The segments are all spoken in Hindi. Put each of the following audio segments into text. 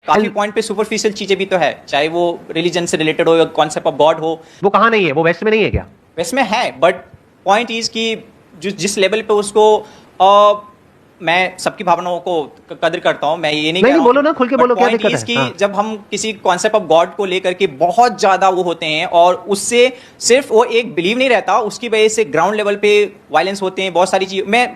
काफी पॉइंट पे सुपरफिशियल चीजें भी तो है, चाहे वो रिलीजन से रिलेटेड हो या कॉन्सेप्ट ऑफ गॉड हो। वो कहाँ नहीं है? वो वेस्ट में नहीं है क्या? वेस्ट में है, बट पॉइंट इज कि जिस लेवल पे उसको मैं सबकी भावनाओं को कदर करता हूं, मैं ये नहीं कह रहा हूं, बोलो ना, खुल के बोलो, क्या दिक्कत है? कि जब हम किसी कॉन्सेप्ट ऑफ गॉड को लेकर के बहुत ज्यादा वो होते हैं और उससे सिर्फ वो एक बिलीव नहीं रहता, उसकी वजह से ग्राउंड लेवल पे वायलेंस होते हैं, बहुत सारी चीज। मैं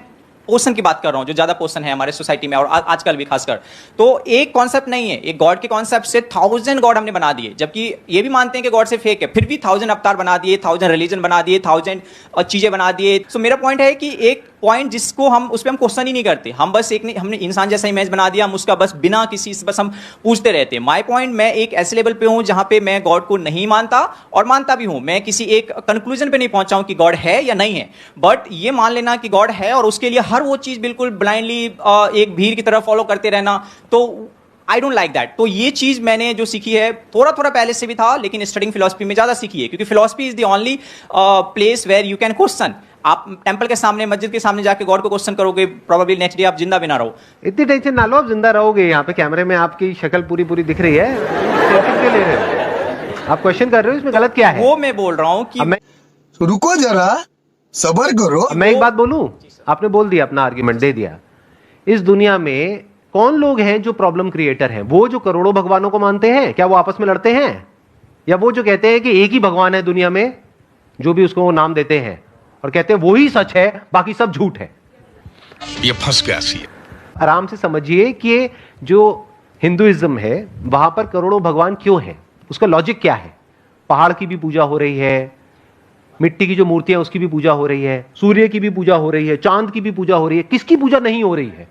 पोर्शन की बात कर रहा हूं, जो ज्यादा पोर्शन है हमारे सोसाइटी में और आजकल भी खासकर। तो एक कॉन्सेप्ट नहीं है, एक गॉड के कॉन्सेप्ट से 1000 गॉड हमने बना दिए, जबकि ये भी मानते हैं कि गॉड से फेक है, फिर भी 1000 अवतार बना दिए, 1000 रिलीजन बना दिए, 1000 चीजें बना दिए। सो मेरा पॉइंट है कि एक पॉइंट जिसको हम उस पर हम क्वेश्चन ही नहीं करते, हम बस एक हमने इंसान जैसा इमेज बना दिया, हम उसका बस बिना किसी से बस हम पूछते रहते हैं। माय पॉइंट, मैं एक ऐसे लेवल पे हूं जहां पे मैं गॉड को नहीं मानता और मानता भी हूं, मैं किसी एक कंक्लूजन पे नहीं पहुंचा हूं कि गॉड है या नहीं है, बट ये मान लेना कि गॉड है और उसके लिए हर वो चीज बिल्कुल ब्लाइंडली एक भीड़ की तरह फॉलो करते रहना, तो आई डोंट लाइक दैट। तो ये चीज मैंने जो सीखी है, थोड़ा थोड़ा पहले से भी था, लेकिन स्टडिंग फिलोसफी में ज्यादा सीखी है, क्योंकि philosophy is the only place where you can question. आप टेंपल के सामने, मस्जिद के सामने जाके गॉड को क्वेश्चन करोगे, प्रोबेबली नेक्स्ट डे आप जिंदा भी ना रहो। इतनी टेंशन ना लो, आप जिंदा रहोगे। यहाँ पे कैमरे में आपकी शक्ल पूरी पूरी दिख रही है, टेंशन क्यों ले रहे हो? आप क्वेश्चन कर रहे हो, इसमें गलत क्या है? वो मैं बोल रहा हूँ कि रुको जरा, सबर करो। मैं एक बात बोलूं, आपने बोल दिया, अपना आर्ग्यूमेंट दे दिया। इस दुनिया में कौन लोग हैं जो प्रॉब्लम क्रिएटर हैं? वो जो करोड़ों भगवानों को मानते हैं, क्या वो आपस में लड़ते हैं? या वो जो कहते हैं कि एक ही भगवान है दुनिया में, जो भी उसको वो नाम देते हैं और कहते हैं वो ही सच है, बाकी सब झूठ है? ये फंस गया सी। आराम से समझिए कि जो हिंदुइज्म है वहां पर करोड़ों भगवान क्यों हैं, उसका लॉजिक क्या है? पहाड़ की भी पूजा हो रही है, मिट्टी की जो मूर्तियां उसकी भी पूजा हो रही है, सूर्य की भी पूजा हो रही है, चांद की भी पूजा हो रही है। किसकी पूजा नहीं हो रही है?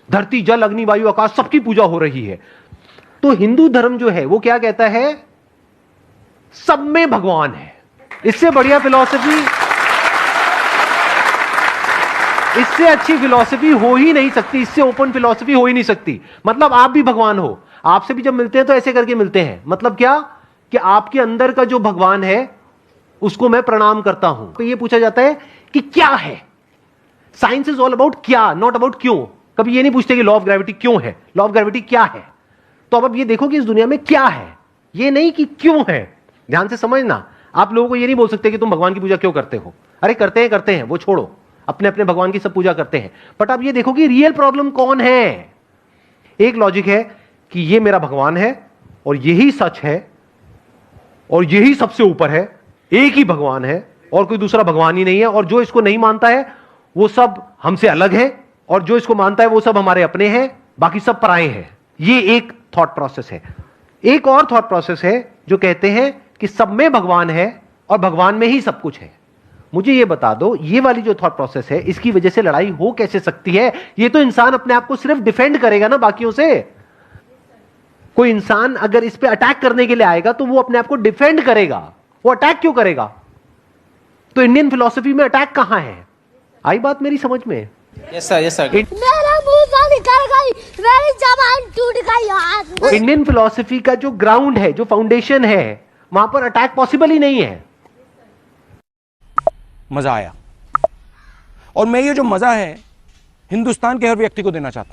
धरती, जल, अग्नि, वायु, आकाश, सबकी पूजा हो रही है। तो हिंदू धर्म जो है वो क्या कहता है? सब में भगवान है। इससे बढ़िया फिलॉसफी, इससे अच्छी फिलॉसफी हो ही नहीं सकती, इससे ओपन फिलॉसफी हो ही नहीं सकती। मतलब आप भी भगवान हो, आपसे भी जब मिलते हैं तो ऐसे करके मिलते हैं। मतलब क्या? कि आपके अंदर का जो भगवान है उसको मैं प्रणाम करता हूं। तो ये पूछा जाता है कि क्या है? साइंस इज ऑल अबाउट क्या, नॉट अबाउट क्यों। कभी ये नहीं पूछते कि लॉ ऑफ ग्रेविटी क्यों है, लॉ ऑफ ग्रेविटी क्या है। तो अब ये देखो कि इस दुनिया में क्या है, ये नहीं कि क्यों है। ध्यान से समझना, आप लोगों को ये नहीं बोल सकते कि तुम भगवान की पूजा क्यों करते हो। अरे करते हैं, वो छोड़ो, अपने अपने भगवान की सब पूजा करते हैं। बट अब ये देखो कि रियल प्रॉब्लम कौन है। एक लॉजिक है कि ये मेरा भगवान है और यही सच है और यही सबसे ऊपर है, एक ही भगवान है और कोई दूसरा भगवान ही नहीं है। और जो इसको नहीं मानता है वो सब हमसे अलग है, और जो इसको मानता है वो सब हमारे अपने हैं, बाकी सब पराए हैं। ये एक थॉट प्रोसेस है। एक और थॉट प्रोसेस है जो कहते हैं कि सब में भगवान है और भगवान में ही सब कुछ है। मुझे ये बता दो, ये वाली जो थॉट प्रोसेस है, इसकी वजह से लड़ाई हो कैसे सकती है? ये तो इंसान अपने आप को सिर्फ डिफेंड करेगा ना बाकियों से। कोई इंसान अगर इस पे अटैक करने के लिए आएगा तो वो अपने आप को डिफेंड करेगा, वो अटैक क्यों करेगा? तो इंडियन फिलॉसफी में अटैक कहां है? आई बात मेरी समझ में? Yes sir, yes sir. मेरा मुंह से निकल गई, मेरी जबान टूट गई यार। इंडियन फिलॉसफी का जो ग्राउंड है, जो फाउंडेशन है, वहां पर अटैक पॉसिबल ही नहीं है। मजा आया, और मैं ये जो मजा है हिंदुस्तान के हर व्यक्ति को देना चाहता हूं।